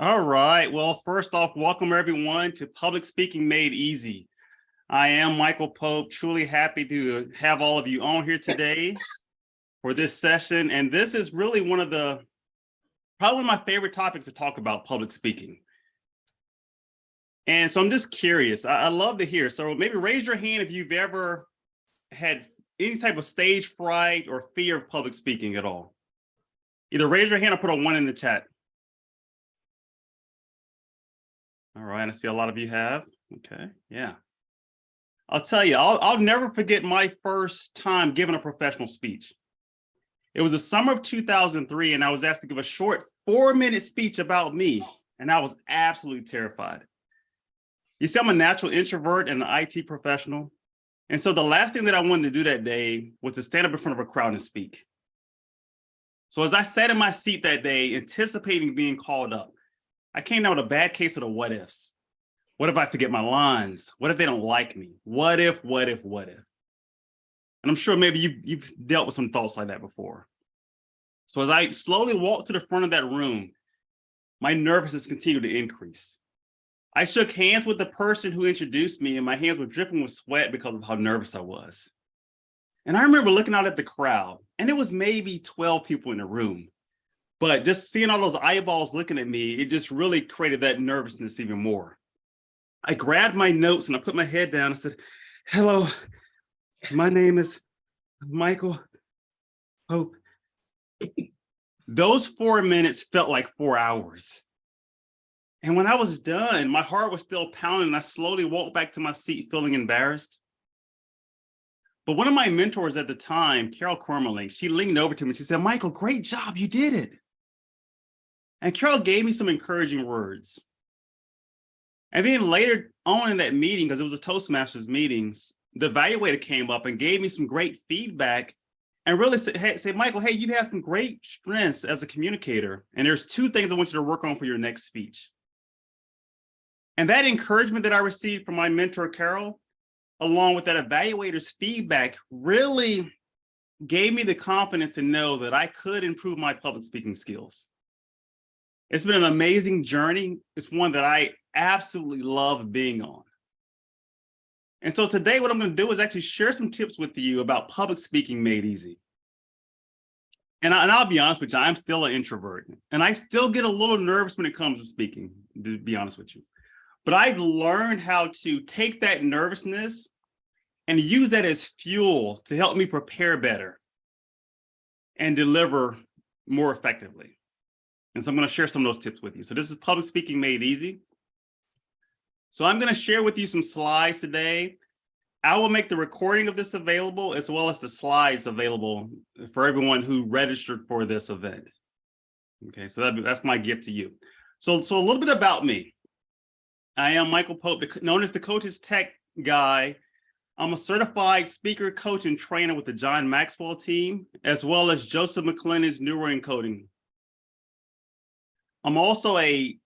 All right. Well, first off, welcome everyone to Public Speaking Made Easy. I am Michael Pope, truly happy to have all of you on here today for this session. And this is really probably one of my favorite topics to talk about, public speaking. And so I'm just curious, I love to hear. So maybe raise your hand if you've ever had any type of stage fright or fear of public speaking at all. Either raise your hand or put a 1 in the chat. All right, I see a lot of you have. Okay, yeah. I'll tell you, I'll never forget my first time giving a professional speech. It was the summer of 2003, and I was asked to give a short 4-minute speech about me, and I was absolutely terrified. You see, I'm a natural introvert and an IT professional, and so the last thing that I wanted to do that day was to stand up in front of a crowd and speak. So as I sat in my seat that day, anticipating being called up, I came down with a bad case of the what ifs. What if I forget my lines? What if they don't like me? What if? And I'm sure maybe you've dealt with some thoughts like that before. So as I slowly walked to the front of that room, my nervousness continued to increase. I shook hands with the person who introduced me, and my hands were dripping with sweat because of how nervous I was. And I remember looking out at the crowd, and it was maybe 12 people in the room. But just seeing all those eyeballs looking at me, it just really created that nervousness even more. I grabbed my notes and I put my head down and said, "Hello, my name is Michael Pope." Those 4 minutes felt like 4 hours. And when I was done, my heart was still pounding and I slowly walked back to my seat feeling embarrassed. But one of my mentors at the time, Carol Cormerling, she leaned over to me and she said, "Michael, great job, you did it." And Carol gave me some encouraging words. And then later on in that meeting, because it was a Toastmasters meetings, the evaluator came up and gave me some great feedback and really said, "Michael, hey, you have some great strengths as a communicator. And there's 2 things I want you to work on for your next speech." And that encouragement that I received from my mentor, Carol, along with that evaluator's feedback, really gave me the confidence to know that I could improve my public speaking skills. It's been an amazing journey. It's one that I absolutely love being on. And so today, what I'm going to do is actually share some tips with you about public speaking made easy. And I'll be honest with you, I'm still an introvert, and I still get a little nervous when it comes to speaking, to be honest with you. But I've learned how to take that nervousness and use that as fuel to help me prepare better and deliver more effectively. And so I'm going to share some of those tips with you. So this is Public Speaking Made Easy. So I'm going to share with you some slides today. I will make the recording of this available as well as the slides available for everyone who registered for this event. Okay, so that's my gift to you. So a little bit about me. I am Michael Pope, known as the Coach's Tech Guy. I'm a certified speaker, coach, and trainer with the John Maxwell team, as well as Joseph McClennan's Neuroencoding. I'm also a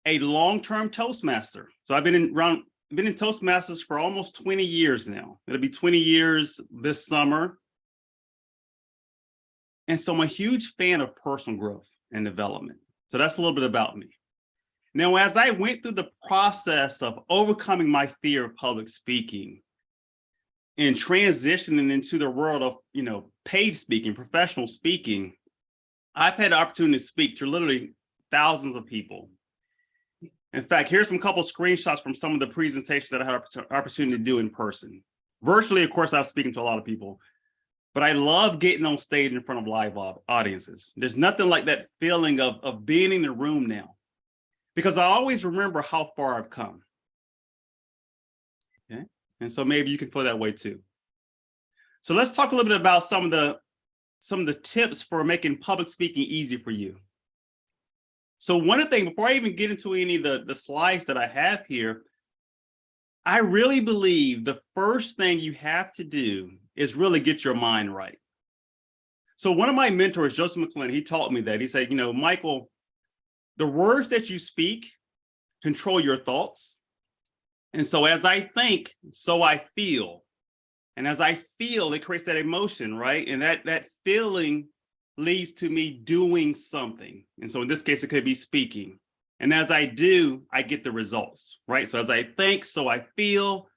long-term Toastmaster. So I've been in Toastmasters for almost 20 years now. It'll be 20 years this summer. And so I'm a huge fan of personal growth and development. So that's a little bit about me. Now, as I went through the process of overcoming my fear of public speaking and transitioning into the world of, paid speaking, professional speaking, I've had the opportunity to speak to literally thousands of people. In fact, here's some couple screenshots from some of the presentations that I had an opportunity to do in person. Virtually, of course, I was speaking to a lot of people, but I love getting on stage in front of live audiences. There's nothing like that feeling of being in the room now, because I always remember how far I've come. Okay, and so maybe you can feel that way too. So let's talk a little bit about some of the tips for making public speaking easy for you. So one of the things, before I even get into any of the slides that I have here, I really believe the first thing you have to do is really get your mind right. So one of my mentors, Joseph McClennan, he taught me that. He said, Michael, the words that you speak control your thoughts. And so as I think, so I feel. And as I feel, it creates that emotion, right? And that feeling leads to me doing something. And so in this case, it could be speaking. And as I do, I get the results, right? So as I think, so I feel,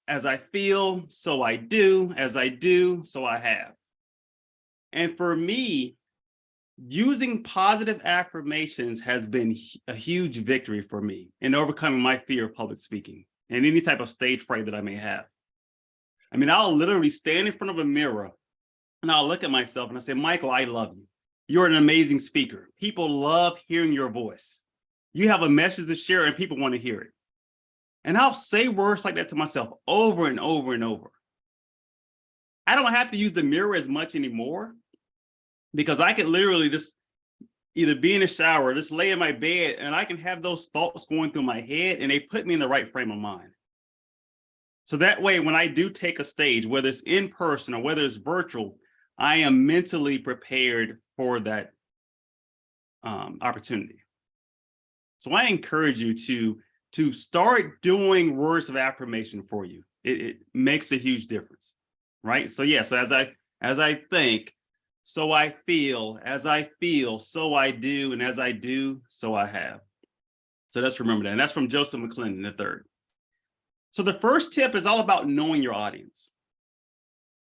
as I feel, so I do, as I do, so I have. And for me, using positive affirmations has been a huge victory for me in overcoming my fear of public speaking and any type of stage fright that I may have. I mean, I'll literally stand in front of a mirror and I'll look at myself and I say, Michael, I love you. You're an amazing speaker. People love hearing your voice. You have a message to share and people want to hear it. And I'll say words like that to myself over and over and over. I don't have to use the mirror as much anymore because I can literally just either be in the shower, just lay in my bed, and I can have those thoughts going through my head and they put me in the right frame of mind. So that way, when I do take a stage, whether it's in person or whether it's virtual, I am mentally prepared for that opportunity. So I encourage you to start doing words of affirmation for you. It makes a huge difference, right? So yeah, so as I think, so I feel, as I feel, so I do, and as I do, so I have. So let's remember that. And that's from Joseph McClendon III. So the first tip is all about knowing your audience.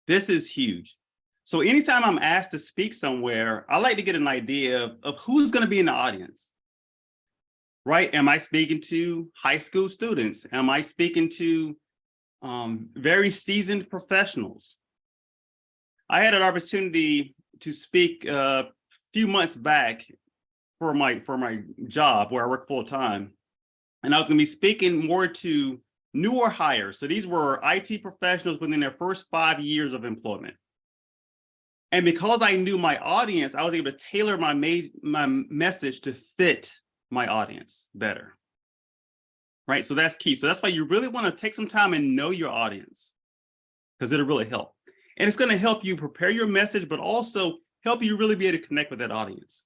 This is huge. So anytime I'm asked to speak somewhere, I like to get an idea of who's going to be in the audience, right? Am I speaking to high school students? Am I speaking to very seasoned professionals? I had an opportunity to speak a few months back for my job where I work full time. And I was going to be speaking more to newer hires. So these were IT professionals within their first 5 years of employment. And because I knew my audience, I was able to tailor my message to fit my audience better. Right? So that's key. So that's why you really want to take some time and know your audience, because it'll really help. And it's going to help you prepare your message, but also help you really be able to connect with that audience.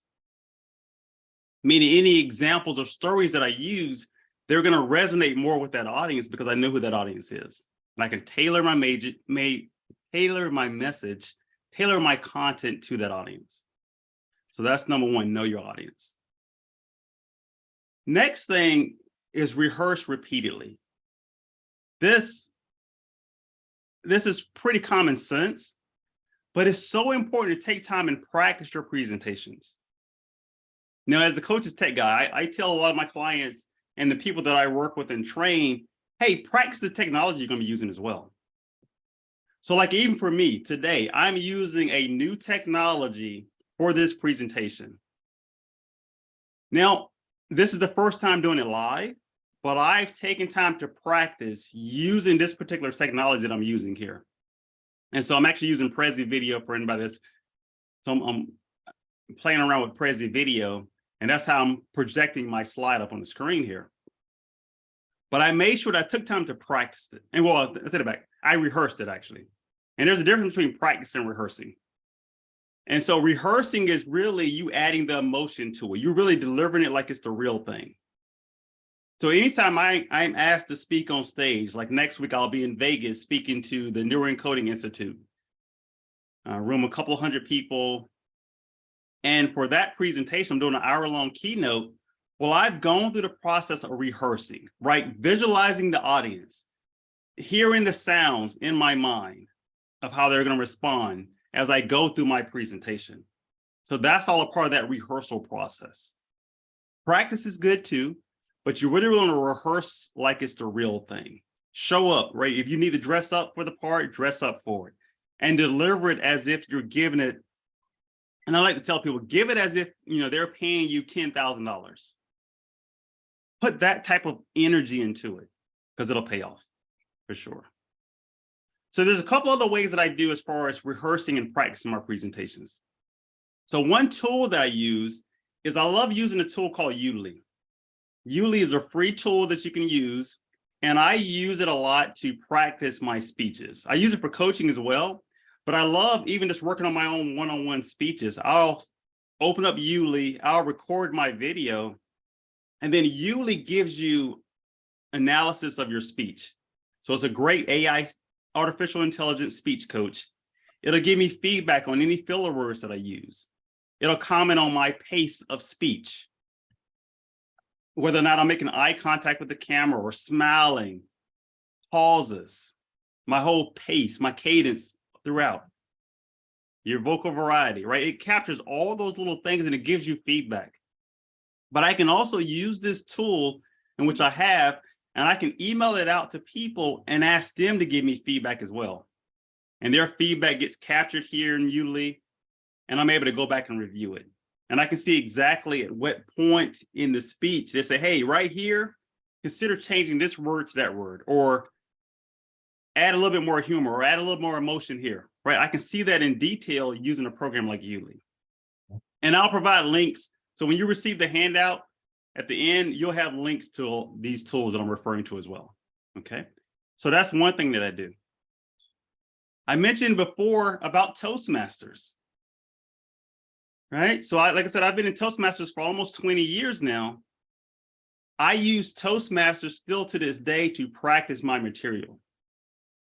Meaning any examples or stories that I use, they're going to resonate more with that audience because I know who that audience is. And I can tailor my message, tailor my content to that audience. So that's number one, know your audience. Next thing is rehearse repeatedly. This is pretty common sense, but it's so important to take time and practice your presentations. Now, as the Coach's Tech guy, I tell a lot of my clients and the people that I work with and train, hey, practice the technology you're going to be using as well. So like even for me today, I'm using a new technology for this presentation. Now, this is the first time doing it live, but I've taken time to practice using this particular technology that I'm using here. And so I'm actually using Prezi Video for anybody that's, so I'm playing around with Prezi Video, and that's how I'm projecting my slide up on the screen here. But I made sure that I took time to practice it. And well, I take it back, I rehearsed it actually. And there's a difference between practice and rehearsing. And so rehearsing is really you adding the emotion to it. You're really delivering it like it's the real thing. So anytime I'm asked to speak on stage, like next week, I'll be in Vegas speaking to the Neuroencoding Institute, room a couple hundred people. And for that presentation, I'm doing an hour-long keynote. Well, I've gone through the process of rehearsing, right? Visualizing the audience, hearing the sounds in my mind of how they're going to respond as I go through my presentation. So that's all a part of that rehearsal process. Practice is good too, but you really want to rehearse like it's the real thing. Show up, right? If you need to dress up for the part, dress up for it and deliver it as if you're giving it. And I like to tell people, give it as if, they're paying you $10,000. Put that type of energy into it because it'll pay off for sure. So there's a couple other ways that I do as far as rehearsing and practicing my presentations. So one tool that I use is I love using a tool called Udemy. Udemy is a free tool that you can use, and I use it a lot to practice my speeches. I use it for coaching as well, but I love even just working on my own one-on-one speeches. I'll open up Udemy, I'll record my video, and then Udemy gives you analysis of your speech. So it's a great AI, artificial intelligence speech coach. It'll give me feedback on any filler words that I use. It'll comment on my pace of speech. whether or not I'm making eye contact with the camera or smiling, pauses, my whole pace, my cadence throughout, your vocal variety, right? It captures all those little things and it gives you feedback. But I can also use this tool, in which I have, and I can email it out to people and ask them to give me feedback as well. And their feedback gets captured here in Udely, and I'm able to go back and review it. And I can see exactly at what point in the speech they say, hey, right here, consider changing this word to that word, or add a little bit more humor, or add a little more emotion here, right? I can see that in detail using a program like Udely. And I'll provide links. So when you receive the handout, at the end, you'll have links to these tools that I'm referring to as well, okay? So that's one thing that I do. I mentioned before about Toastmasters, right? So like I said, I've been in Toastmasters for almost 20 years now. I use Toastmasters still to this day to practice my material.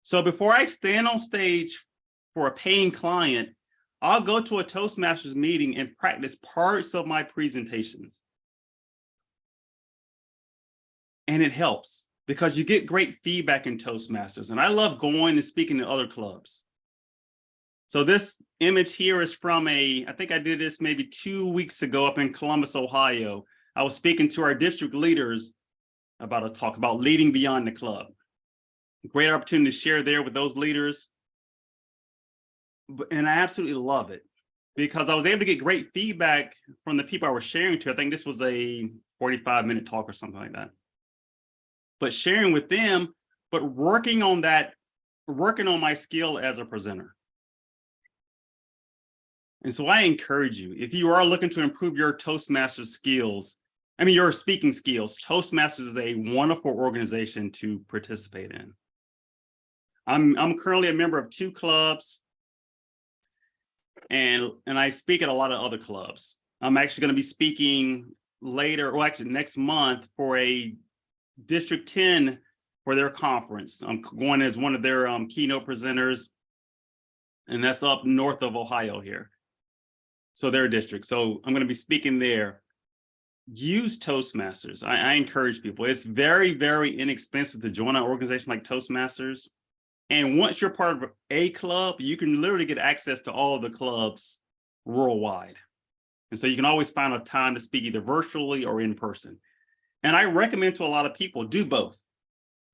So before I stand on stage for a paying client, I'll go to a Toastmasters meeting and practice parts of my presentations. And it helps because you get great feedback in Toastmasters. And I love going and speaking to other clubs. So this image here is from I think I did this maybe 2 weeks ago up in Columbus, Ohio. I was speaking to our district leaders about a talk about leading beyond the club. Great opportunity to share there with those leaders. And I absolutely love it because I was able to get great feedback from the people I was sharing to. I think this was a 45-minute talk or something like that. But sharing with them, but working on my skill as a presenter. And so I encourage you, if you are looking to improve your Toastmasters skills, your speaking skills, Toastmasters is a wonderful organization to participate in. I'm currently a member of 2 clubs, and I speak at a lot of other clubs. I'm actually going to be speaking later, or actually next month, for a District 10 for their conference. I'm going as one of their keynote presenters, and that's up north of Ohio here. So their district. So I'm going to be speaking there. Use Toastmasters. I encourage people. It's very, very inexpensive to join an organization like Toastmasters. And once you're part of a club, you can literally get access to all of the clubs worldwide. And so you can always find a time to speak either virtually or in person. And I recommend to a lot of people, do both.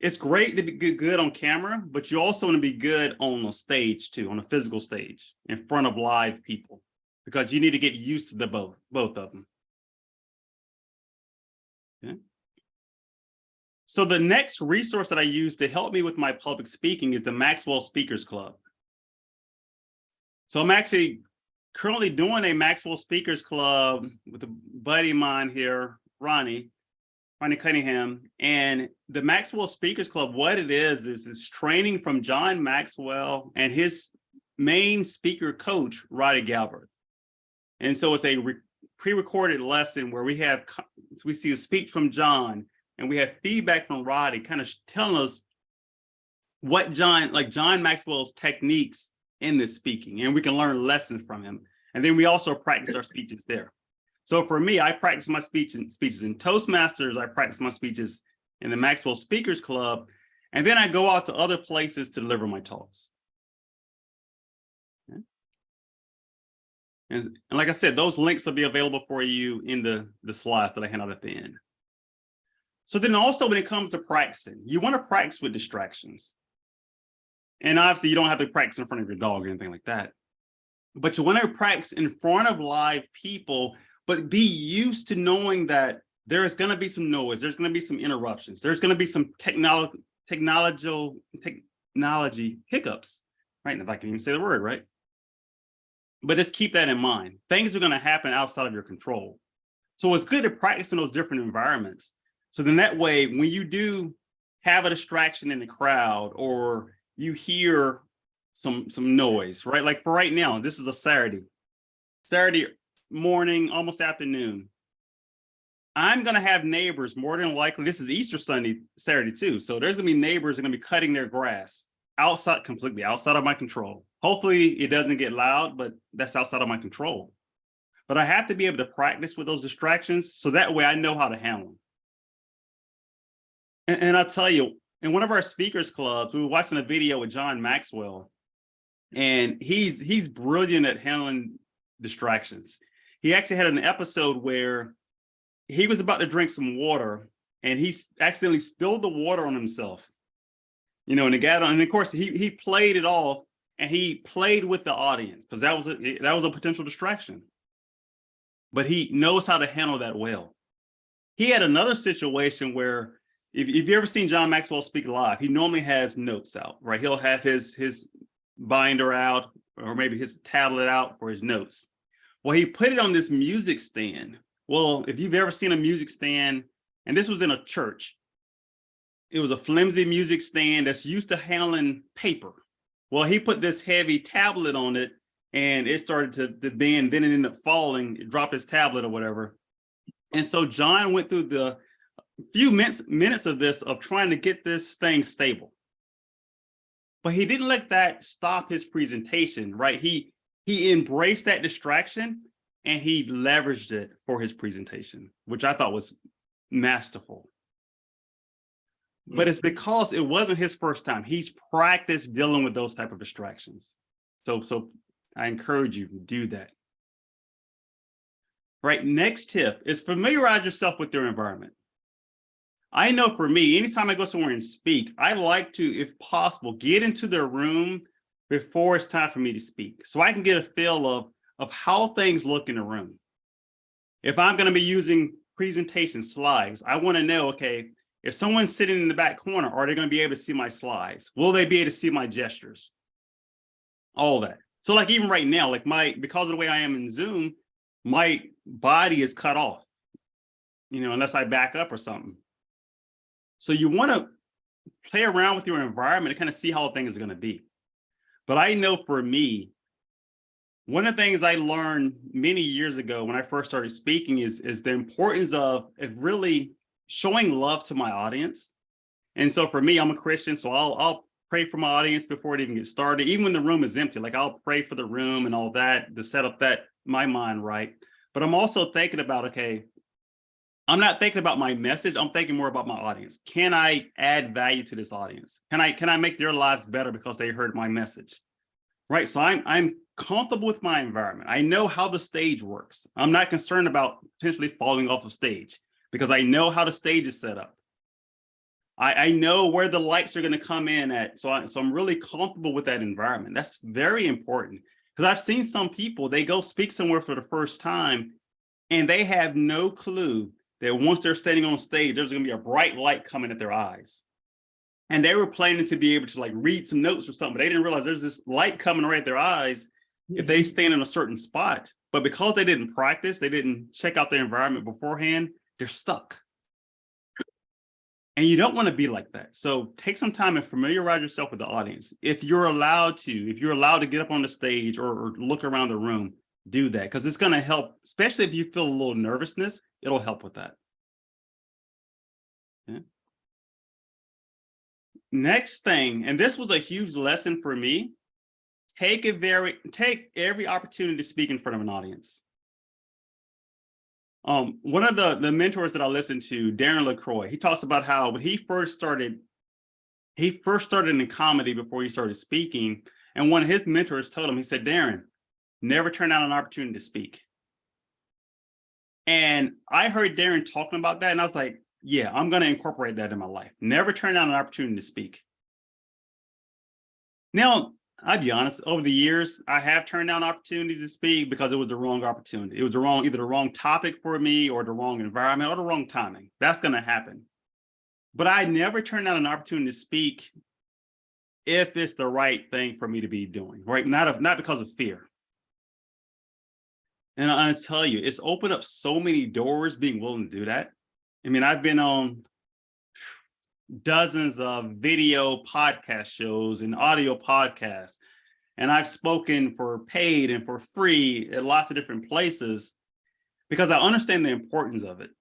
It's great to be good on camera, but you also want to be good on a stage too, on a physical stage in front of live people, because you need to get used to the both of them. Okay. So the next resource that I use to help me with my public speaking is the Maxwell Speakers Club. So I'm actually currently doing a Maxwell Speakers Club with a buddy of mine here, Ronnie Cunningham. And the Maxwell Speakers Club, what it is training from John Maxwell and his main speaker coach, Roddy Galbraith. And so it's a pre-recorded lesson where we see a speech from John, and we have feedback from Roddy kind of telling us what John Maxwell's techniques in this speaking, and we can learn lessons from him. And then we also practice our speeches there. So for me, I practice my speeches in Toastmasters. I practice my speeches in the Maxwell Speakers Club, and then I go out to other places to deliver my talks. Okay. And like I said, those links will be available for you in the slides that I hand out at the end. So then also when it comes to practicing, you want to practice with distractions. And obviously you don't have to practice in front of your dog or anything like that. But you want to practice in front of live people, but be used to knowing that there's going to be some noise, there's going to be some interruptions, there's going to be some technology hiccups, right? If I can even say the word, right? But just keep that in mind. Things are going to happen outside of your control. So it's good to practice in those different environments. So then that way, when you do have a distraction in the crowd, or you hear some noise, right? Like for right now, this is a Saturday morning, almost afternoon. I'm going to have neighbors, more than likely, this is Easter Saturday too. So there's going to be neighbors that are going to be cutting their grass completely outside of my control. Hopefully it doesn't get loud, but that's outside of my control. But I have to be able to practice with those distractions, so that way I know how to handle them. And I'll tell you, in one of our speakers clubs, we were watching a video with John Maxwell, and he's brilliant at handling distractions. He actually had an episode where he was about to drink some water and he accidentally spilled the water on himself. And of course he played it off, and he played with the audience because that was a potential distraction. But he knows how to handle that well. He had another situation where, if you've ever seen John Maxwell speak live, he normally has notes out, right? He'll have his binder out, or maybe his tablet out for his notes. Well, he put it on this music stand. Well, if you've ever seen a music stand, and this was in a church, it was a flimsy music stand that's used to handling paper. Well, he put this heavy tablet on it, and it started to bend, then it ended up falling, it dropped his tablet or whatever. And so John went through the few minutes of this, of trying to get this thing stable. But he didn't let that stop his presentation, right? He embraced that distraction and he leveraged it for his presentation, which I thought was masterful. But it's because it wasn't his first time. He's practiced dealing with those type of distractions. So I encourage you to do that. Right, next tip is familiarize yourself with your environment. I know for me, anytime I go somewhere and speak, I like to, if possible, get into the room before it's time for me to speak, so I can get a feel of how things look in the room. If I'm going to be using presentation slides, I want to know, okay, if someone's sitting in the back corner, are they going to be able to see my slides? Will they be able to see my gestures? All that. So like even right now, like because of the way I am in Zoom, my body is cut off, unless I back up or something. So you want to play around with your environment and kind of see how things are going to be. But I know for me, one of the things I learned many years ago when I first started speaking is the importance of really showing love to my audience. And so for me, I'm a Christian, so I'll pray for my audience before it even gets started, even when the room is empty. Like I'll pray for the room and all that to set up my mind right. But I'm also thinking about, okay, I'm not thinking about my message. I'm thinking more about my audience. Can I add value to this audience? Can I make their lives better because they heard my message? Right. So I'm comfortable with my environment. I know how the stage works. I'm not concerned about potentially falling off of stage because I know how the stage is set up. I know where the lights are going to come in at. So I'm really comfortable with that environment. That's very important, because I've seen some people, they go speak somewhere for the first time and they have no clue that once they're standing on stage, there's going to be a bright light coming at their eyes. And they were planning to be able to like read some notes or something, but they didn't realize there's this light coming right at their eyes if they stand in a certain spot. But because they didn't practice, they didn't check out their environment beforehand, they're stuck. And you don't want to be like that. So take some time and familiarize yourself with the audience. If you're allowed to get up on the stage or look around the room, do that, because it's going to help, especially if you feel a little nervousness, it'll help with that. Yeah. Next thing, and this was a huge lesson for me, take every opportunity to speak in front of an audience. One of the mentors that I listened to, Darren LaCroix, he talks about how when he first started in comedy before he started speaking, and one of his mentors told him, he said, Darren, never turn down an opportunity to speak. And I heard Darren talking about that, and I was like, yeah, I'm going to incorporate that in my life. Never turn down an opportunity to speak. Now, I'll be honest, over the years, I have turned down opportunities to speak because it was the wrong opportunity. It was either the wrong topic for me or the wrong environment or the wrong timing. That's going to happen. But I never turn down an opportunity to speak if it's the right thing for me to be doing, right? Not because of fear. And I tell you, it's opened up so many doors being willing to do that. I mean, I've been on dozens of video podcast shows and audio podcasts, and I've spoken for paid and for free at lots of different places because I understand the importance of it.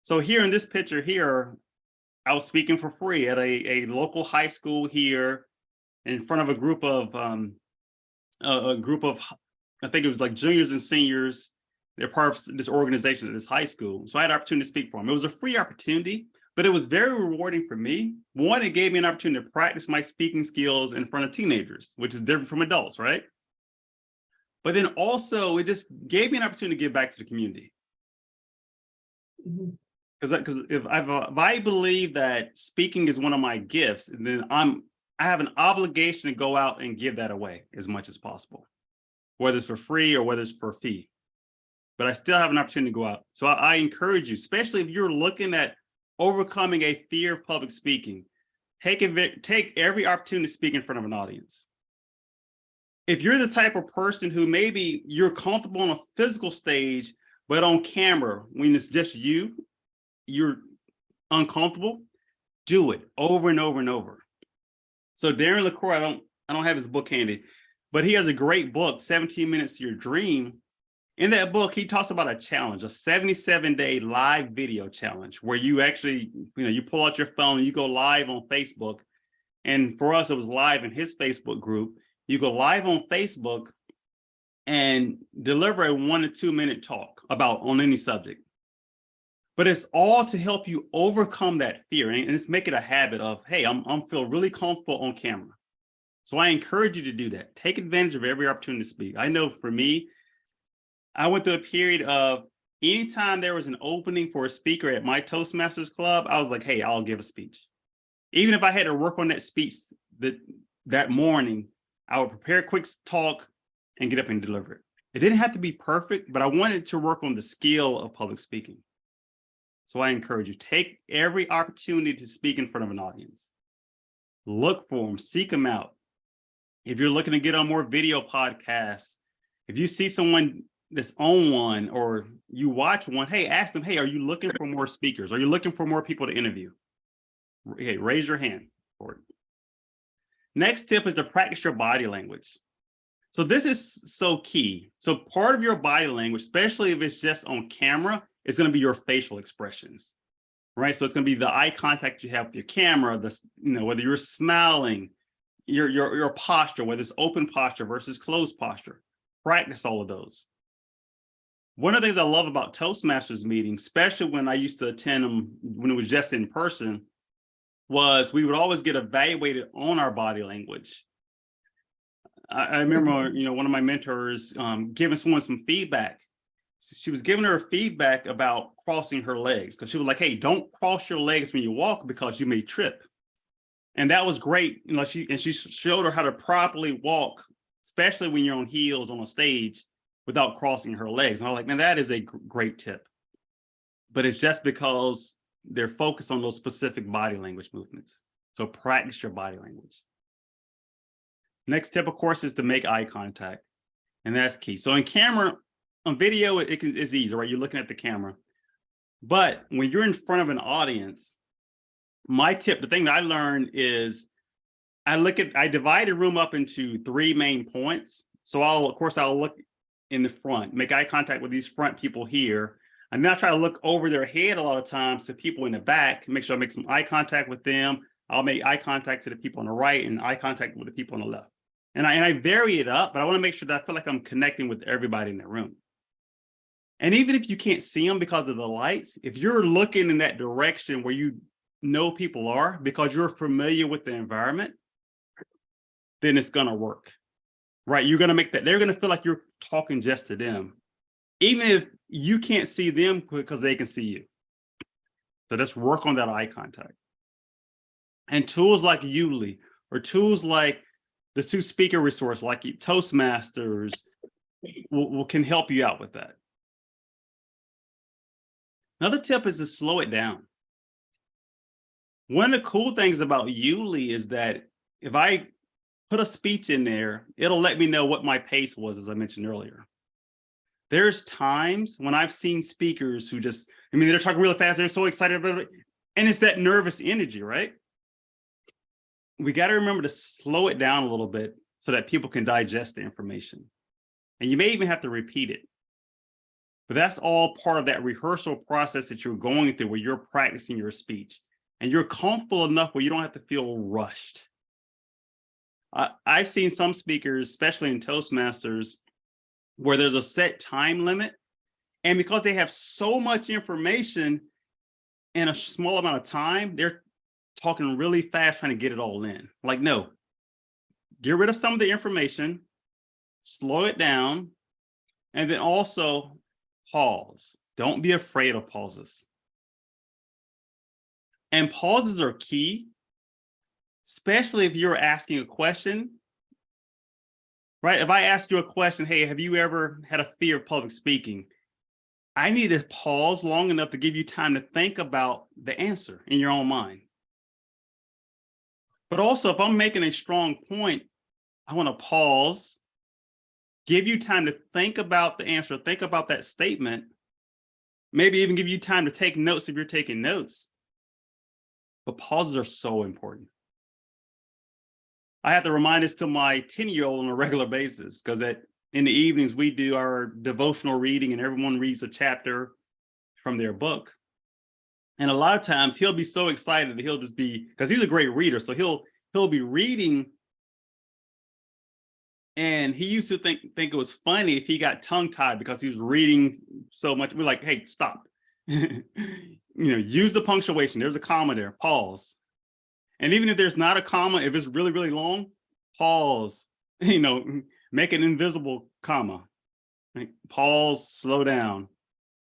So here in this picture here, I was speaking for free at a local high school here in front of a group of I think it was like juniors and seniors. They're part of this organization at this high school. So I had an opportunity to speak for them. It was a free opportunity, but it was very rewarding for me. One, it gave me an opportunity to practice my speaking skills in front of teenagers, which is different from adults, right? But then also, it just gave me an opportunity to give back to the community. Because if I believe that speaking is one of my gifts, then I have an obligation to go out and give that away as much as possible, whether it's for free or whether it's for a fee. But I still have an opportunity to go out. So I encourage you, especially if you're looking at overcoming a fear of public speaking, take every opportunity to speak in front of an audience. If you're the type of person who maybe you're comfortable on a physical stage, but on camera, when it's just you're uncomfortable, do it over and over and over. So Darren LaCroix, I don't have his book handy, but he has a great book, 17 Minutes to Your Dream. In that book, he talks about a challenge, a 77-day live video challenge, where you actually, you pull out your phone and you go live on Facebook. And for us, it was live in his Facebook group. You go live on Facebook and deliver a 1 to 2 minute talk on any subject. But it's all to help you overcome that fear, and it's make it a habit of, hey, I'm feel really comfortable on camera. So I encourage you to do that. Take advantage of every opportunity to speak. I know for me, I went through a period of anytime there was an opening for a speaker at my Toastmasters club, I was like, hey, I'll give a speech. Even if I had to work on that speech that morning, I would prepare a quick talk and get up and deliver it. It didn't have to be perfect, but I wanted to work on the skill of public speaking. So I encourage you, take every opportunity to speak in front of an audience. Look for them, seek them out. If you're looking to get on more video podcasts, if you see someone that's on one or you watch one, hey, ask them, hey, are you looking for more speakers? Are you looking for more people to interview? Hey, raise your hand for it. Next tip is to practice your body language. So this is so key. So part of your body language, especially if it's just on camera, is going to be your facial expressions, right? So it's going to be the eye contact you have with your camera, whether you're smiling, your posture, whether it's open posture versus closed posture. Practice all of those. One of the things I love about Toastmasters meetings, especially when I used to attend them when it was just in person, was we would always get evaluated on our body language. I remember, one of my mentors giving someone some feedback. She was giving her feedback about crossing her legs, because she was like, hey, don't cross your legs when you walk because you may trip. And that was great. She showed her how to properly walk, especially when you're on heels on a stage, without crossing her legs. And I was like, man, that is a great tip. But it's just because they're focused on those specific body language movements. So practice your body language. Next tip, of course, is to make eye contact. And that's key. So on video, it's easy, right? You're looking at the camera. But when you're in front of an audience, my tip, the thing that I learned is I divide the room up into 3 main points. So I'll look in the front, make eye contact with these front people here. And then I try to look over their head a lot of times to people in the back, make sure I make some eye contact with them. I'll make eye contact to the people on the right and eye contact with the people on the left. And I vary it up, but I want to make sure that I feel like I'm connecting with everybody in the room. And even if you can't see them because of the lights, if you're looking in that direction where you know people are because you're familiar with the environment, then it's going to work, right? You're going to make that, they're going to feel like you're talking just to them, even if you can't see them because they can see you. So let's work on that eye contact. And tools like Udly or tools like the 2 speaker resource like Toastmasters can help you out with that. Another tip is to slow it down. One of the cool things about Udly is that if I put a speech in there, it'll let me know what my pace was, as I mentioned earlier. There's times when I've seen speakers who they're talking really fast, they're so excited about it, and it's that nervous energy, right? We got to remember to slow it down a little bit so that people can digest the information. And you may even have to repeat it. But that's all part of that rehearsal process that you're going through where you're practicing your speech and you're comfortable enough where you don't have to feel rushed. I've seen some speakers, especially in Toastmasters, where there's a set time limit. And because they have so much information, in a small amount of time, they're talking really fast, trying to get it all in. Like, no, get rid of some of the information, slow it down, and then also pause. Don't be afraid of pauses. And pauses are key, especially if you're asking a question, right? If I ask you a question, hey, have you ever had a fear of public speaking? I need to pause long enough to give you time to think about the answer in your own mind. But also, if I'm making a strong point, I want to pause, give you time to think about the answer, think about that statement, maybe even give you time to take notes if you're taking notes. But pauses are so important. I have to remind this to my 10-year-old on a regular basis, because in the evenings, we do our devotional reading and everyone reads a chapter from their book. And a lot of times he'll be so excited that he'll just be, because he's a great reader, so he'll be reading. And he used to think it was funny if he got tongue-tied because he was reading so much. We're like, hey, stop. Use the punctuation. There's a comma there, pause. And even if there's not a comma, if it's really, really long, pause, make an invisible comma. Right? Pause, slow down,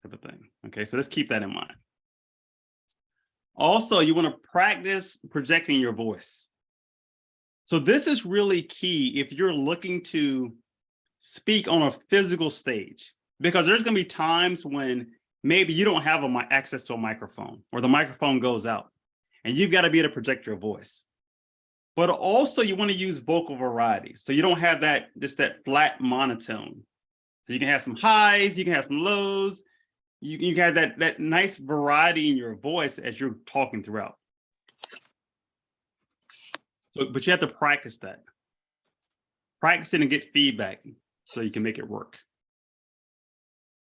type of thing. Okay, so let's keep that in mind. Also, you want to practice projecting your voice. So this is really key if you're looking to speak on a physical stage, because there's going to be times when maybe you don't have access to a microphone, or the microphone goes out, and you've got to be able to project your voice. But also you want to use vocal variety, so you don't have that flat monotone. So you can have some highs, you can have some lows, you can have that nice variety in your voice as you're talking throughout. But you have to practice that. Practice it and get feedback so you can make it work.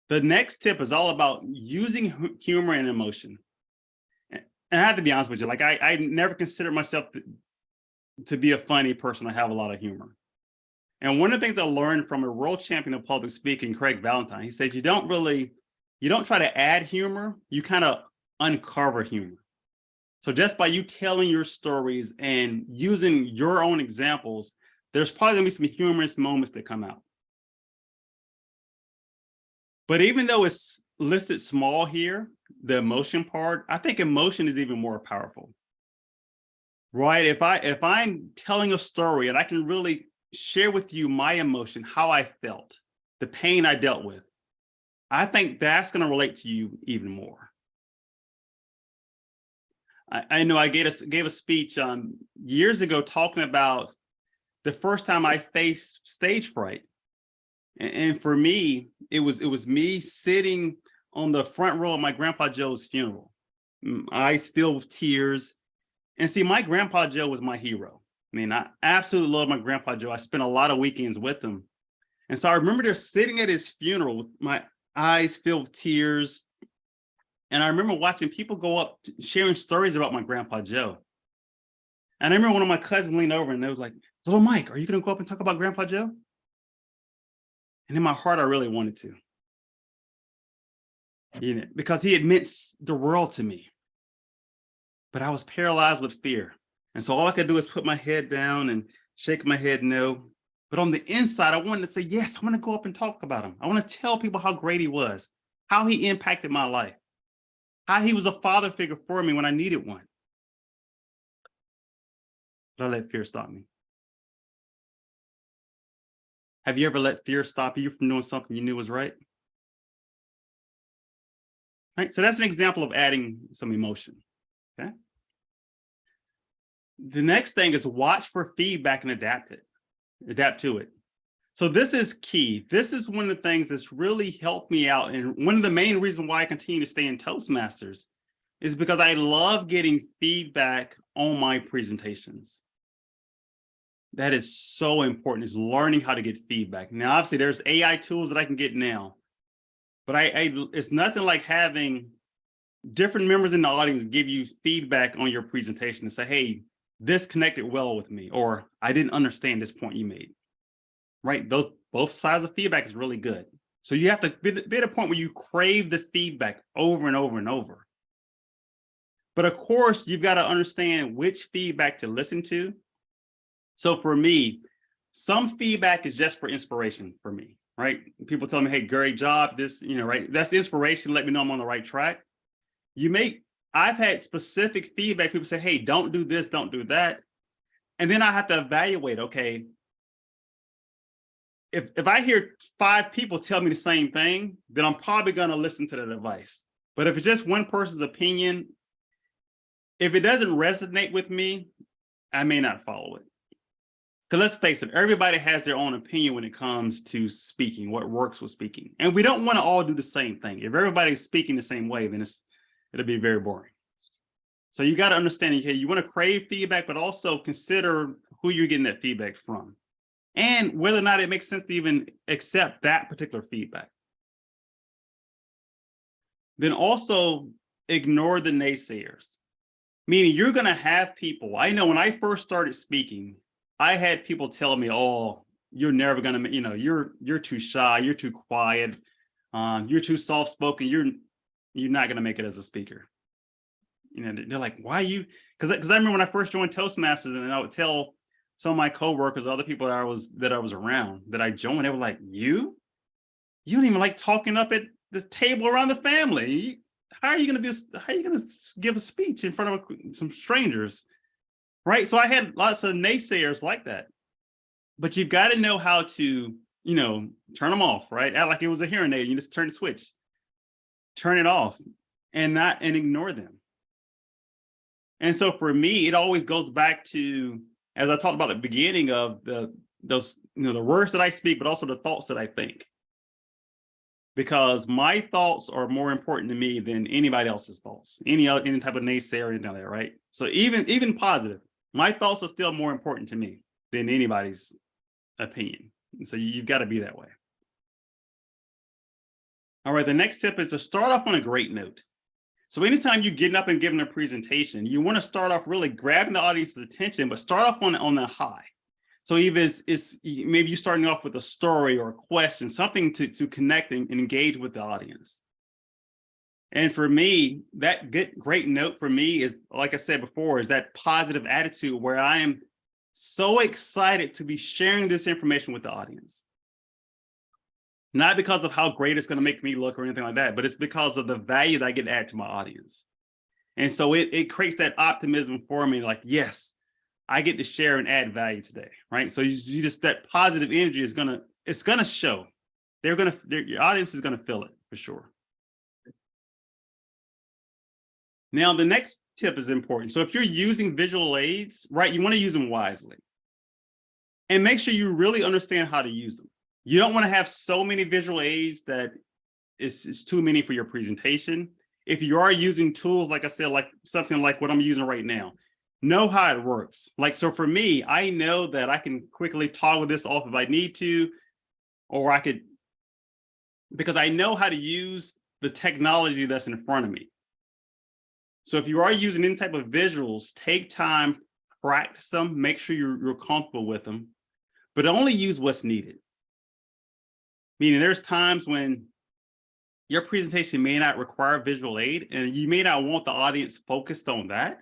The next tip is all about using humor and emotion. And I have to be honest with you, like I never considered myself to be a funny person. I have a lot of humor. And one of the things I learned from a world champion of public speaking, Craig Valentine, he says, you don't try to add humor, you kind of uncover humor. So just by you telling your stories and using your own examples, there's probably gonna be some humorous moments that come out. But even though it's listed small here, the emotion part, I think emotion is even more powerful, right? If I'm telling a story and I can really share with you my emotion, how I felt, the pain I dealt with, I think that's gonna relate to you even more. I know I gave a speech years ago talking about the first time I faced stage fright. And for me, it was me sitting on the front row of my Grandpa Joe's funeral, eyes filled with tears. And see, my Grandpa Joe was my hero. I mean, I absolutely love my Grandpa Joe. I spent a lot of weekends with him. And so I remember just sitting at his funeral with my eyes filled with tears. And I remember watching people go up sharing stories about my Grandpa Joe. And I remember one of my cousins leaned over and they was like, "Little Mike, are you going to go up and talk about Grandpa Joe?" And in my heart, I really wanted to. Because he had meant the world to me. But I was paralyzed with fear. And so all I could do is put my head down and shake my head no. But on the inside, I wanted to say, yes, I want to go up and talk about him. I want to tell people how great he was, how he impacted my life, how he was a father figure for me when I needed one. But I let fear stop me. Have you ever let fear stop you from doing something you knew was right? Right, so that's an example of adding some emotion, okay? The next thing is watch for feedback and adapt to it. So this is key. This is one of the things that's really helped me out. And one of the main reasons why I continue to stay in Toastmasters is because I love getting feedback on my presentations. That is so important, is learning how to get feedback. Now, obviously there's AI tools that I can get now, but it's nothing like having different members in the audience give you feedback on your presentation and say, hey, this connected well with me, or I didn't understand this point you made, right? Both sides of feedback is really good. So you have to be at a point where you crave the feedback over and over and over. But of course, you've got to understand which feedback to listen to. So for me, some feedback is just for inspiration for me, right? People tell me, hey, great job, this, right? That's inspiration, let me know I'm on the right track. I've had specific feedback, people say, hey, don't do this, don't do that. And then I have to evaluate, okay, if I hear 5 people tell me the same thing, then I'm probably going to listen to that advice. But if it's just one person's opinion, if it doesn't resonate with me, I may not follow it. Because let's face it, everybody has their own opinion when it comes to speaking, what works with speaking. And we don't want to all do the same thing. If everybody's speaking the same way, then it'll be very boring. So you got to understand, okay, you want to crave feedback, but also consider who you're getting that feedback from and whether or not it makes sense to even accept that particular feedback. Then also ignore the naysayers, meaning you're going to have people. I know when I first started speaking, I had people tell me, oh, you're never going to, you're too shy, you're too quiet, you're too soft-spoken, you're not going to make it as a speaker. They're like, why you? Because I remember when I first joined Toastmasters, and I would tell some of my coworkers, other people that I was around, that I joined, they were like, you don't even like talking up at the table around the family. How are you going to give a speech in front of some strangers? Right. So I had lots of naysayers like that. But you've got to know how to, turn them off, right? Act like it was a hearing aid. You just turn the switch, turn it off, and ignore them. And so for me, it always goes back to, as I talked about at the beginning of the words that I speak, but also the thoughts that I think. Because my thoughts are more important to me than anybody else's thoughts, any type of naysayer or anything like that, right? So even positive, my thoughts are still more important to me than anybody's opinion. And so you've got to be that way. All right, the next tip is to start off on a great note. So anytime you're getting up and giving a presentation, you want to start off really grabbing the audience's attention, but start off on a high. So even it's maybe you're starting off with a story or a question, something to connect and engage with the audience. And for me, that great note for me is, like I said before, is that positive attitude where I am so excited to be sharing this information with the audience. Not because of how great it's going to make me look or anything like that, but it's because of the value that I get to add to my audience. And so it creates that optimism for me, like, yes, I get to share and add value today, right? So you just, that positive energy is it's gonna show. Your audience is gonna feel it for sure. Now, the next tip is important. So if you're using visual aids, right, you want to use them wisely. And make sure you really understand how to use them. You don't want to have so many visual aids that it's too many for your presentation. If you are using tools, like I said, like something like what I'm using right now, know how it works. Like, so for me, I know that I can quickly toggle this off if I need to, or I could, because I know how to use the technology that's in front of me. So if you are using any type of visuals, take time, practice them, make sure you're comfortable with them, but only use what's needed. Meaning there's times when your presentation may not require visual aid and you may not want the audience focused on that.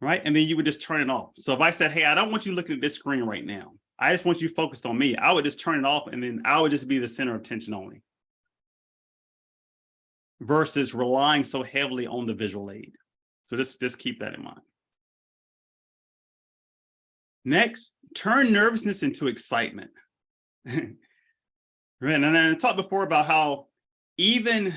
Right? And then you would just turn it off. So if I said, hey, I don't want you looking at this screen right now, I just want you focused on me, I would just turn it off and then I would just be the center of attention only. Versus relying so heavily on the visual aid. So just keep that in mind. Next, turn nervousness into excitement. Right, and I talked before about how even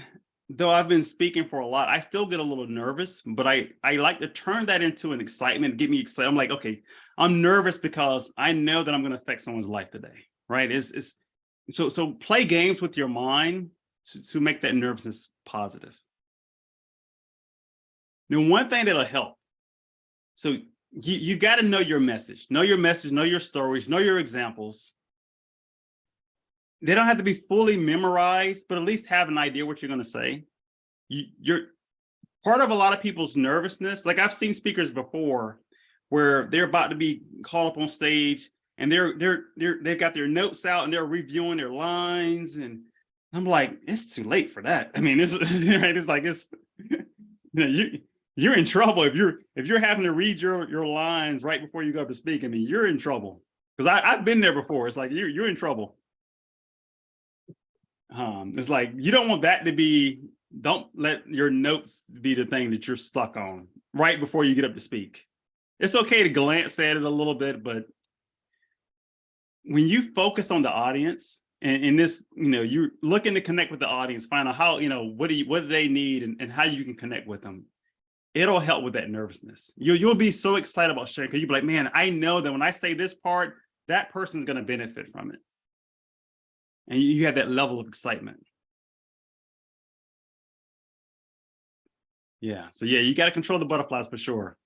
though I've been speaking for a lot, I still get a little nervous, but I like to turn that into an excitement, get me excited. I'm like, okay, I'm nervous because I know that I'm going to affect someone's life today, right? So play games with your mind to make that nervousness positive. Then one thing that'll help. So you got to know your message, know your stories, know your examples. They don't have to be fully memorized, but at least have an idea what you're going to say. You're part of a lot of people's nervousness. Like I've seen speakers before where they're about to be called up on stage and they've got their notes out and they're reviewing their lines. And I'm like, it's too late for that. I mean, right? It's like, you're in trouble if you're having to read your lines right before you go up to speak. I mean, you're in trouble, because I've been there before. It's like you're in trouble. It's like you don't want that to be. Don't let your notes be the thing that you're stuck on right before you get up to speak. It's okay to glance at it a little bit, but when you focus on the audience and this, you're looking to connect with the audience, find out how, what do they need and how you can connect with them. It'll help with that nervousness. You'll be so excited about sharing, because you'll be like, man, I know that when I say this part, that person's going to benefit from it. And you have that level of excitement. Yeah. So yeah, you got to control the butterflies for sure.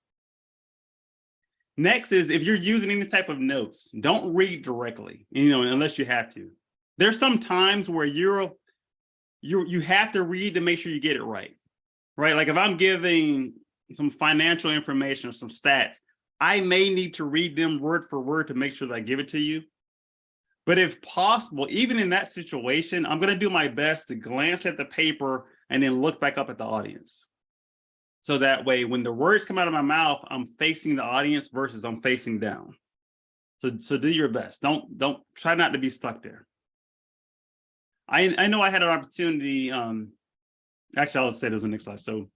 Next is, if you're using any type of notes, don't read directly, unless you have to. There's some times where you have to read to make sure you get it right. Right? Like if I'm giving some financial information or some stats, I may need to read them word for word to make sure that I give it to you. But if possible, even in that situation, I'm going to do my best to glance at the paper and then look back up at the audience. So that way, when the words come out of my mouth, I'm facing the audience versus I'm facing down. So do your best. Don't try not to be stuck there. I know I had an opportunity. Actually, I'll say this in the next slide. So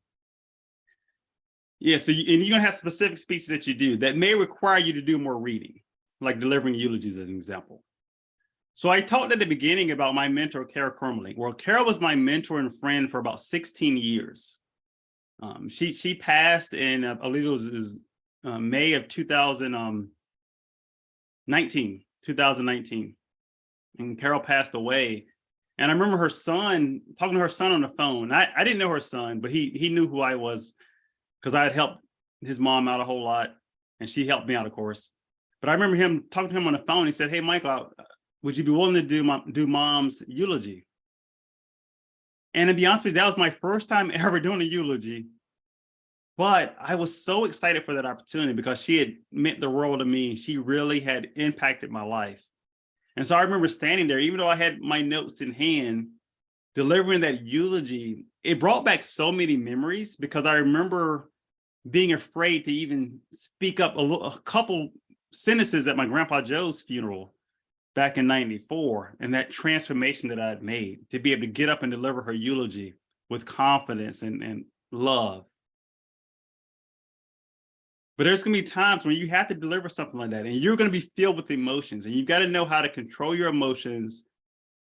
yeah, so you're gonna have specific speeches that you do that may require you to do more reading, like delivering eulogies as an example. So I talked at the beginning about my mentor, Carol Kermeling. Well, Carol was my mentor and friend for about 16 years. She passed in, I believe it was May of 2019, and Carol passed away. And I remember her son, talking to her son on the phone. I didn't know her son, but he knew who I was, because I had helped his mom out a whole lot, and she helped me out, of course. But I remember him talking to him on the phone. He said, "Hey, Michael, would you be willing to do mom's eulogy?" And to be honest with you, that was my first time ever doing a eulogy. But I was so excited for that opportunity, because she had meant the world to me. She really had impacted my life. And so I remember standing there, even though I had my notes in hand, delivering that eulogy. It brought back so many memories, because I remember being afraid to even speak up a couple sentences at my grandpa Joe's funeral back in '94, and that transformation that I had made to be able to get up and deliver her eulogy with confidence and love. But there's going to be times when you have to deliver something like that, and you're going to be filled with emotions, and you've got to know how to control your emotions.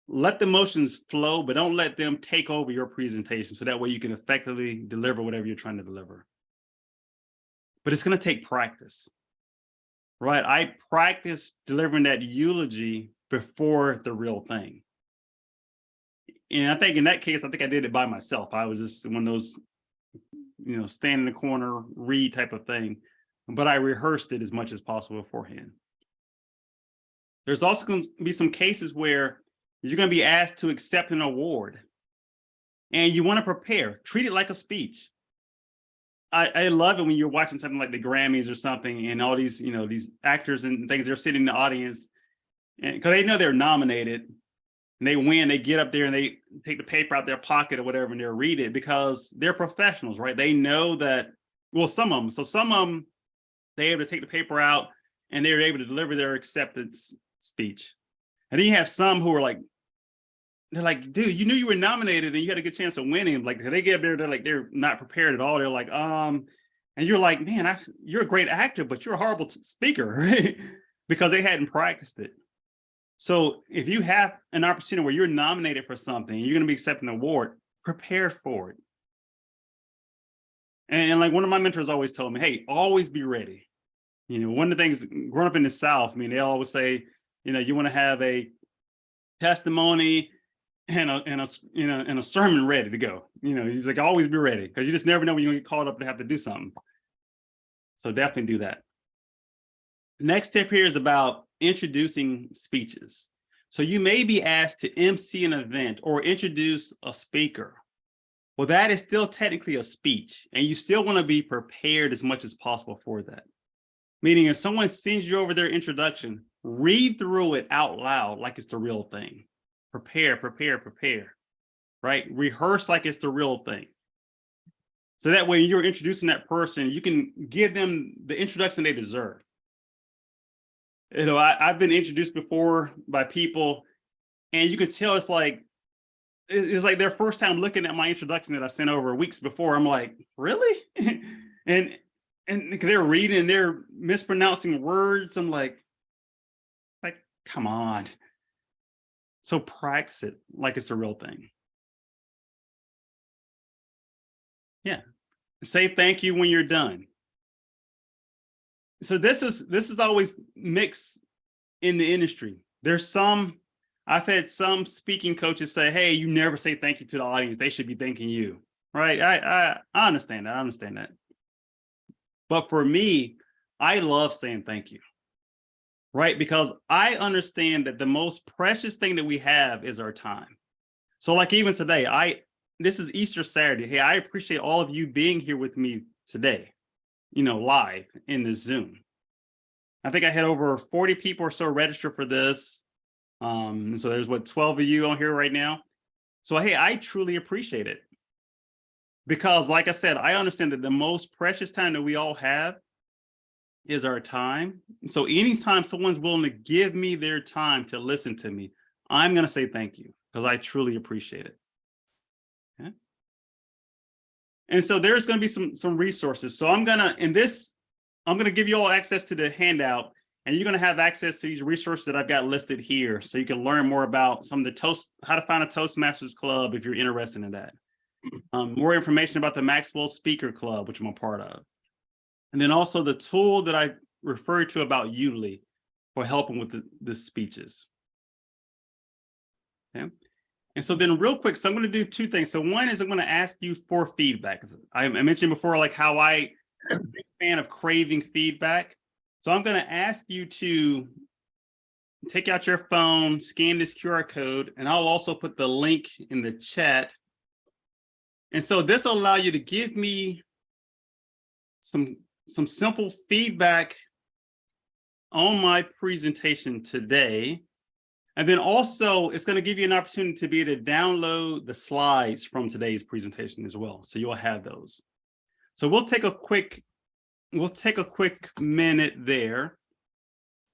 Let the emotions flow, but don't let them take over your presentation, so that way you can effectively deliver whatever you're trying to deliver. But it's going to take practice, right? I practiced delivering that eulogy before the real thing. And I think in that case, I think I did it by myself. I was just one of those, stand in the corner, read type of thing. But I rehearsed it as much as possible beforehand. There's also going to be some cases where you're going to be asked to accept an award, and you want to prepare. Treat it like a speech. I love it when you're watching something like the Grammys or something, and all these, these actors and things, they're sitting in the audience, and because they know they're nominated, and they win, they get up there and they take the paper out their pocket or whatever, and they'll read it, because they're professionals, right? They know that, well, some of them. So some of them, they're able to take the paper out and they're able to deliver their acceptance speech. And then you have some who are like, they're like, dude, you knew you were nominated and you had a good chance of winning. Like, they get up there, they're not prepared at all. They're like, and you're like, man, you're a great actor, but you're a horrible speaker, right? Because they hadn't practiced it. So if you have an opportunity where you're nominated for something, you're going to be accepting an award, prepare for it. And like one of my mentors always told me, hey, always be ready. One of the things growing up in the South, they always say, you want to have a testimony and a sermon ready to go. He's like, always be ready, because you just never know when you're going to get called up to have to do something. So definitely do that. Next tip here is about introducing speeches. So you may be asked to MC an event or introduce a speaker. Well, that is still technically a speech, and you still want to be prepared as much as possible for that. Meaning, if someone sends you over their introduction, read through it out loud like it's the real thing. Prepare, right? Rehearse like it's the real thing. So that way you're introducing that person, you can give them the introduction they deserve. You know, I've been introduced before by people, and you can tell it's like their first time looking at my introduction that I sent over weeks before. I'm like, really? and they're reading and they're mispronouncing words. I'm like, come on. So practice it like it's a real thing. Yeah. Say thank you when you're done. So this is always mixed in the industry. I've had some speaking coaches say, hey, you never say thank you to the audience. They should be thanking you. Right. I understand that. I understand that. But for me, I love saying thank you. Right. Because I understand that the most precious thing that we have is our time. So like even today, this is Easter Saturday. Hey, I appreciate all of you being here with me today, live in this Zoom. I think I had over 40 people or so registered for this. So there's 12 of you on here right now. So, hey, I truly appreciate it. Because like I said, I understand that the most precious time that we all have is our time. So anytime someone's willing to give me their time to listen to me, I'm going to say thank you because I truly appreciate it. Okay. And so there's going to be some resources. So I'm going to give you all access to the handout, and you're going to have access to these resources that I've got listed here. So you can learn more about some of how to find a Toastmasters club if you're interested in that. More information about the Maxwell Speaker Club, which I'm a part of. And then also the tool that I referred to about Udemy for helping with the speeches. Okay. And so then real quick, so I'm going to do two things. So one is I'm going to ask you for feedback. I mentioned before, like how I'm a big fan of craving feedback. So I'm going to ask you to take out your phone, scan this QR code, and I'll also put the link in the chat. And so this will allow you to give me some simple feedback on my presentation today. And then also it's going to give you an opportunity to be able to download the slides from today's presentation as well. So you'll have those. So we'll take a quick minute there.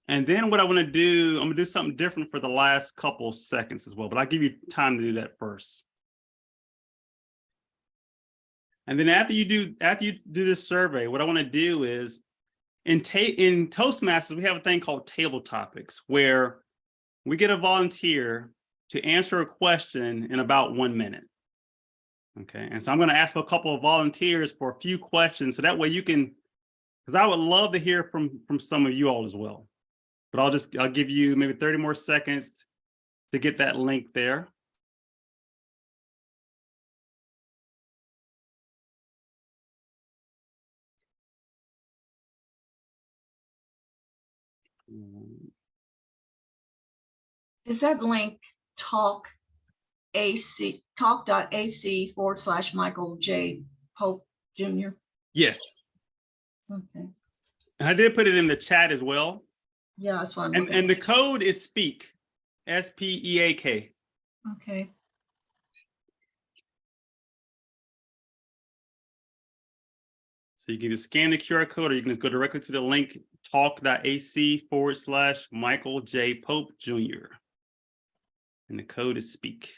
And then what I want to do, I'm going to do something different for the last couple seconds as well, but I'll give you time to do that first. And then after you do this survey, what I want to do is in Toastmasters, we have a thing called table topics where we get a volunteer to answer a question in about 1 minute. Okay. And so I'm going to ask for a couple of volunteers for a few questions. So that way you can, because I would love to hear from some of you all as well. But I'll give you maybe 30 more seconds to get that link there. Is that link talk.ac/Michael J. Pope Jr.? Yes. Okay. And I did put it in the chat as well. Yeah, that's what I'm looking. And the code is SPEAK, SPEAK. Okay. So you can just scan the QR code, or you can just go directly to the link talk.ac/Michael J. Pope Jr. And the code is SPEAK.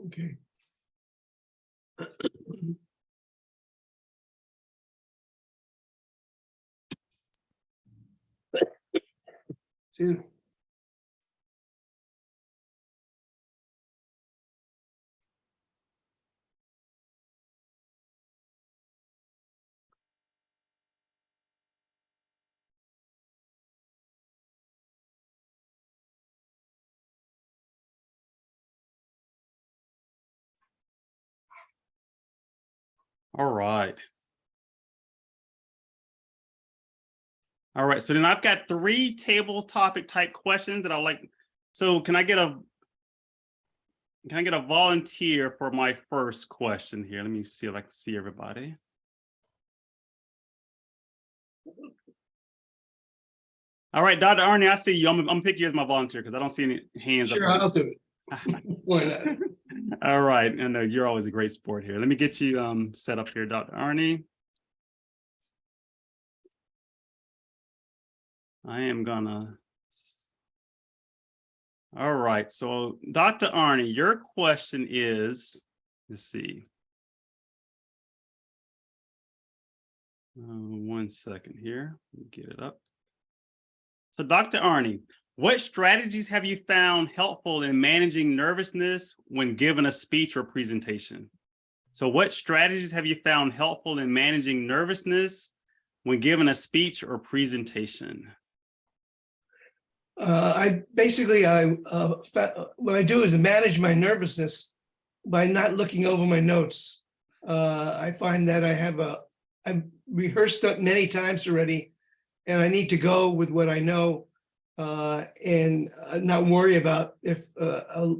Okay. See. All right. All right. So then I've got 3 table topic type questions that I like. So can I get a volunteer for my first question here? Let me see if I can see everybody. All right, Dr. Arnie, I see you. I'm gonna pick you as my volunteer because I don't see any hands Sure, up. I'll do it. Why not? All right, and you're always a great sport here. Let me get you set up here, Dr. Arnie. I am gonna. All right, so Dr. Arnie, your question is, let's see. 1 second here, let me get it up. So Dr. Arnie, what strategies have you found helpful in managing nervousness when given a speech or presentation? So what strategies have you found helpful in managing nervousness when given a speech or presentation? I basically, what I do is manage my nervousness by not looking over my notes. I find that I've rehearsed it many times already, and I need to go with what I know and not worry about if a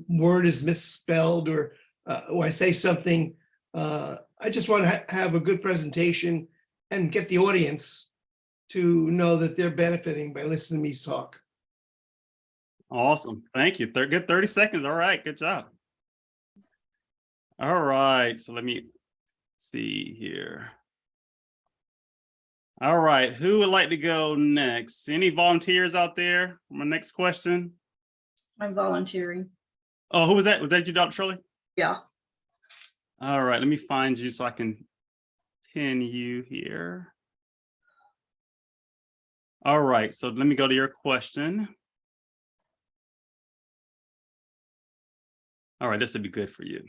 word is misspelled or I say something. I just want to have a good presentation and get the audience to know that they're benefiting by listening to me talk. Awesome, thank you. Good 30 seconds, all right, good job. All right, so let me see here. All right, who would like to go next? Any volunteers out there for my next question? I'm volunteering. Oh, who was that? Was that you, Dr. Shirley? Yeah. All right, let me find you so I can pin you here. All right, so let me go to your question. All right, this would be good for you.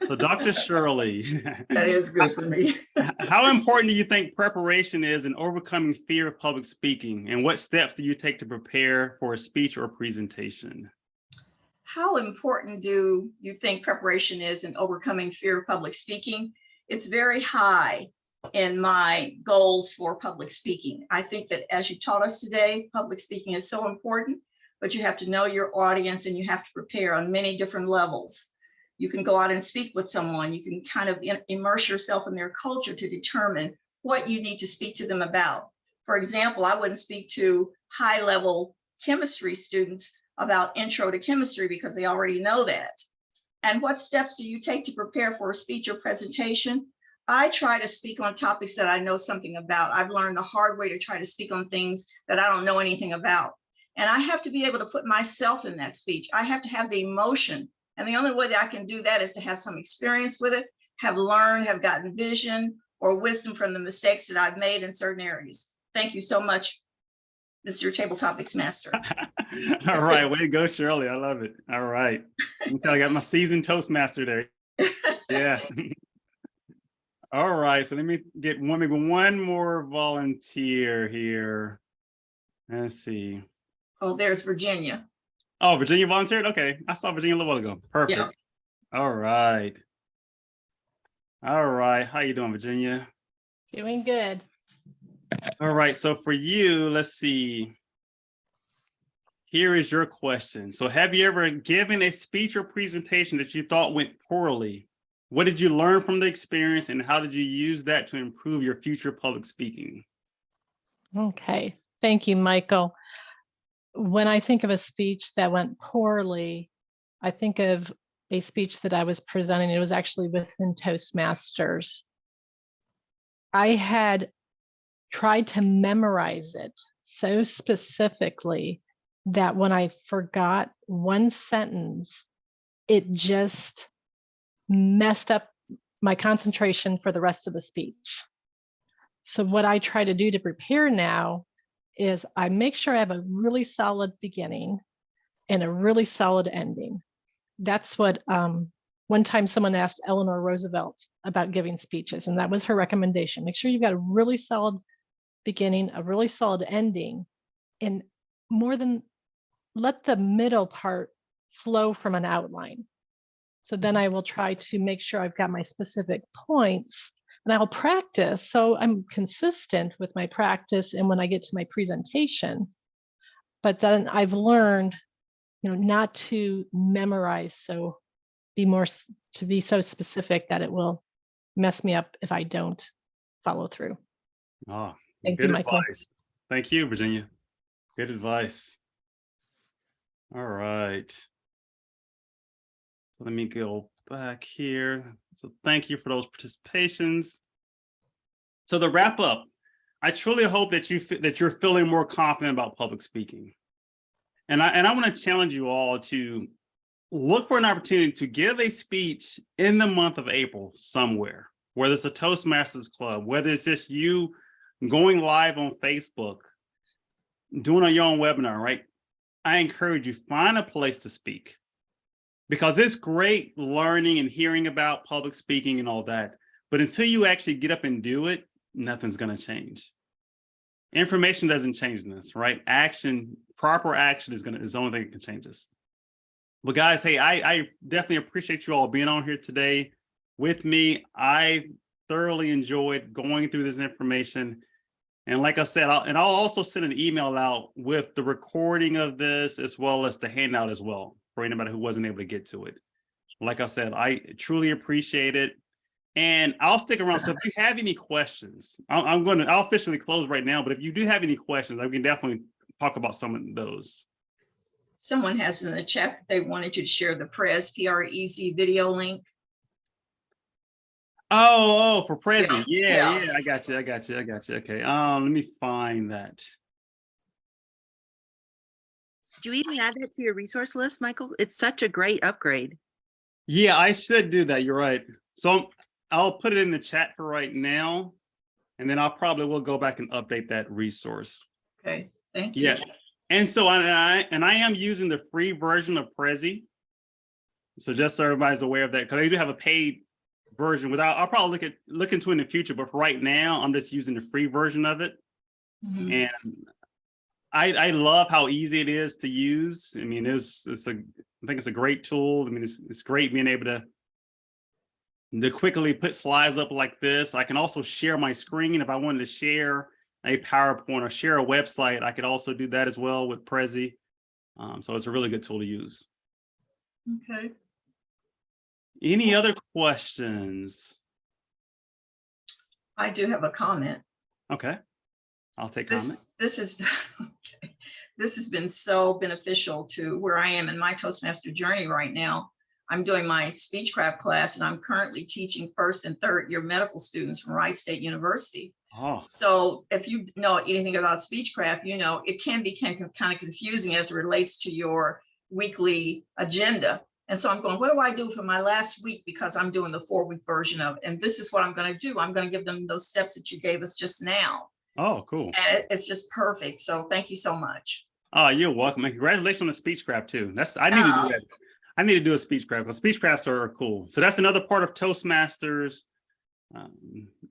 So Dr. Shirley, That is good for me. how important do you think preparation is in overcoming fear of public speaking? And what steps do you take to prepare for a speech or presentation? How important do you think preparation is in overcoming fear of public speaking? It's very high in my goals for public speaking. I think that as you taught us today, public speaking is so important, but you have to know your audience and you have to prepare on many different levels. You can go out and speak with someone. You can kind of immerse yourself in their culture to determine what you need to speak to them about. For example, I wouldn't speak to high-level chemistry students about intro to chemistry because they already know that. And what steps do you take to prepare for a speech or presentation? I try to speak on topics that I know something about. I've learned the hard way to try to speak on things that I don't know anything about. And I have to be able to put myself in that speech. I have to have the emotion. And the only way that I can do that is to have some experience with it, have learned, have gotten vision or wisdom from the mistakes that I've made in certain areas. Thank you so much, Mr. Table Topics Master. All right, way to go, Shirley. I love it. All right. Until I got my seasoned Toastmaster there. Yeah. All right, so let me get maybe one more volunteer here. Let's see. Oh, there's Virginia. Oh, Virginia volunteered? Okay, I saw Virginia a little while ago. Perfect. Yeah. All right. All right, how you doing, Virginia? Doing good. All right, so for you, let's see. Here is your question. So have you ever given a speech or presentation that you thought went poorly? What did you learn from the experience and how did you use that to improve your future public speaking? Okay, thank you, Michael. When I think of a speech that went poorly, I think of a speech that I was presenting. It was actually within Toastmasters. I had tried to memorize it so specifically that when I forgot one sentence, it just messed up my concentration for the rest of the speech. So what I try to do to prepare now is I make sure I have a really solid beginning and a really solid ending. That's what one time someone asked Eleanor Roosevelt about giving speeches, and that was her recommendation. Make sure you've got a really solid beginning, a really solid ending, and more than let the middle part flow from an outline. So then I will try to make sure I've got my specific points and I'll practice. So I'm consistent with my practice and when I get to my presentation. But then I've learned, not to memorize, so to be so specific that it will mess me up if I don't follow through. Oh, Thank good you, Michael. advice. Thank you, Virginia. Good advice. All right. So let me go back here. So thank you for those participations. So to wrap up, I truly hope that you're feeling more confident about public speaking. And I want to challenge you all to look for an opportunity to give a speech in the month of April somewhere, whether it's a Toastmasters club, whether it's just you going live on Facebook, doing your own webinar, right? I encourage you, find a place to speak, because it's great learning and hearing about public speaking and all that. But until you actually get up and do it, nothing's going to change. Information doesn't change this, right? Action, proper action is the only thing that can change this. But guys, hey, I definitely appreciate you all being on here today with me. I thoroughly enjoyed going through this information. And like I said, I'll also send an email out with the recording of this, as well as the handout as well, for anybody who wasn't able to get to it. Like I said, I truly appreciate it. And I'll stick around. So if you have any questions, I'll officially close right now, but if you do have any questions, I can definitely talk about some of those. Someone has in the chat, they wanted you to share the PREZ video link. Oh, for Prezi. Yeah. Yeah, I got you. Okay, let me find that. Did you even add that to your resource list, Michael? It's such a great upgrade. Yeah, I should do that. You're right. So I'll put it in the chat for right now, and then I'll probably will go back and update that resource. Okay, thank you. Yeah, and so I am using the free version of Prezi. So just so everybody's aware of that, because they do have a paid version. I'll probably look into it in the future, but for right now, I'm just using the free version of it. Mhm. And I love how easy it is to use. I mean, I think it's a great tool. I mean, it's great being able to quickly put slides up like this. I can also share my screen if I wanted to share a PowerPoint or share a website. I could also do that as well with Prezi. So it's a really good tool to use. Okay. Any other questions? I do have a comment. Okay, I'll take This comment. has been so beneficial to where I am in my Toastmaster journey right now. I'm doing my Speechcraft class, and I'm currently teaching first and third year medical students from Wright State University. Oh, So if you know anything about Speechcraft, you know it can be kind of confusing as it relates to your weekly agenda. And so I'm going, what do I do for my last week? Because I'm doing the 4-week version of it. And this is what I'm going to do. I'm going to give them those steps that you gave us just now. oh, cool. And it's just perfect. So thank you so much. Oh, you're welcome. And congratulations on the Speechcraft too. I need to do that. I need to do a Speechcraft, because Speechcrafts are cool. So that's another part of Toastmasters.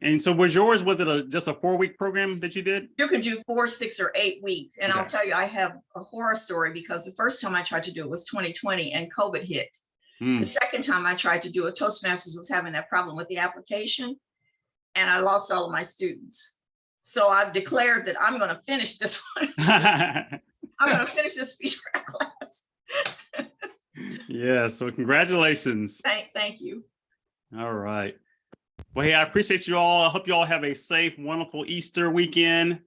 And so was it just a 4-week program that you did? You can do 4, 6, or 8 weeks. And I'll Okay. tell you, I have a horror story, because the first time I tried to do it was 2020 and COVID hit. Hmm. The second time I tried to do it, Toastmasters was having that problem with the application, and I lost all of my students. So I've declared that I'm going to finish this one. I'm going to finish this Speechcraft class. Yeah, so congratulations. Thank you. All right. Well, hey, I appreciate you all. I hope you all have a safe, wonderful Easter weekend.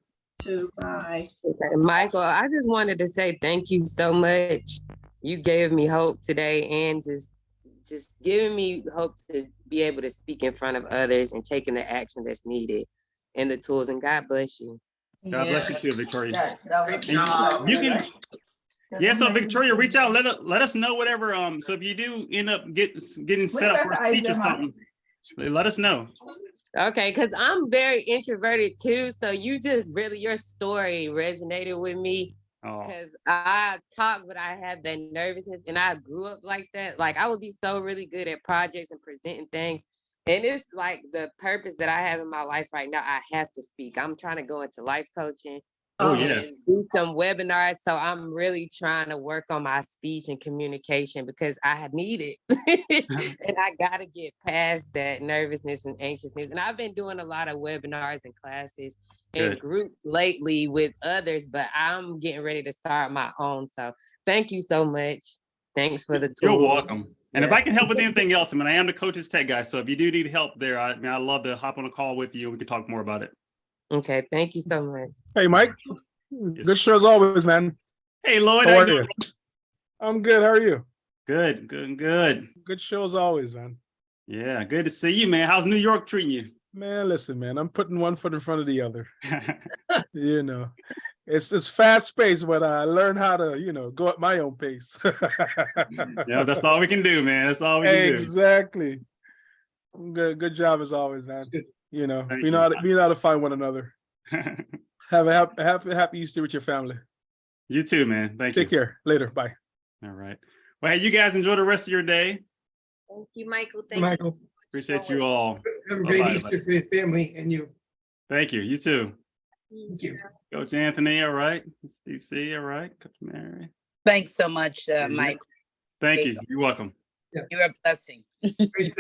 Bye. Okay, Michael, I just wanted to say thank you so much. You gave me hope today, and just giving me hope to be able to speak in front of others and taking the action that's needed and the tools. And God bless you. God bless you too, Victoria. Great job. You can, yeah, so Victoria, reach out, let us know whatever. So if you do end up getting set up for a speech or something, let us know. Okay, because I'm very introverted too. So you just really, your story resonated with me. Oh, Because I talk, but I have that nervousness, and I grew up like that. Like I would be so really good at projects and presenting things. And it's like the purpose that I have in my life right now. I have to speak. I'm trying to go into life coaching. Oh, yeah. And do some webinars. So I'm really trying to work on my speech and communication, because I need it. And I got to get past that nervousness and anxiousness. And I've been doing a lot of webinars and classes and Good. groups lately with others, but I'm getting ready to start my own. So thank you so much. Thanks for the You're tools. welcome. And if I can help with anything else, I am the Coach's Tech guy. So if you do need help there, I'd love to hop on a call with you. We can talk more about it. Okay, thank you so much. Hey, Mike. Good show as always, man. Hey, Lloyd, How how are you you? doing? I'm good. How are you? Good, good, good. Good show as always, man. Yeah, good to see you, man. How's New York treating you? Man, listen, man, I'm putting one foot in front of the other. You know, it's fast paced, but I learn how to, go at my own pace. Yeah, that's all we can do, man. That's all we can do. Exactly. Good job as always, man. Good. Thank We know how to find one another. Have a happy Easter with your family. You too, man. Thank Take you. care. Later. Bye. All right. Well, hey, you guys enjoy the rest of your day. Thank you, Michael. Thank you. Michael, Appreciate you all. have a great Bye-bye, Easter for your family and you. Thank you. You too. Thank you. Coach Anthony, all right. Miss DC, all right. Coach Mary. Thanks so much, Yeah. Mike. Thank you. You're welcome. You're a blessing. Great